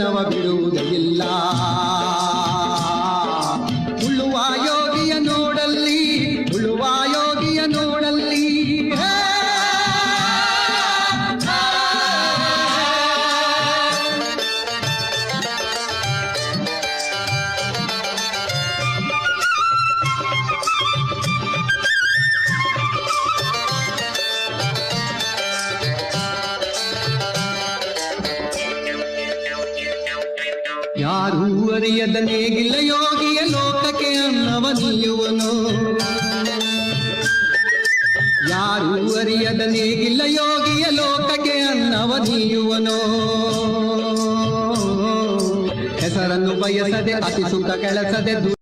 ಅನ್ನವ ಬಿಡುವುದಿಲ್ಲ. ಉಳುವ ಯೋಗಿಯ ನೋಡಲ್ಲಿ, ಉಳುವ ಯೋಗಿಯ ನೋಡಲ್ಲಿ. ಯಾರೂ ಅರಿಯದ ನೇಗಿಲ್ಲ ಯೋಗಿಯ ಲೋಕಕ್ಕೆ ಅನ್ನವ ನೀಯುವನು. ಯಾರೂ ಅರಿಯದ ನೇಗಿಲ್ಲ ಯೋಗಿಯ ಲೋಕಕ್ಕೆ ಅನ್ನವ ನೀಯುವನು. ಹೆಸರನ್ನು ಬಯಸದೆ ಅತಿ ಸುಖ ಕೆಲಸದೆ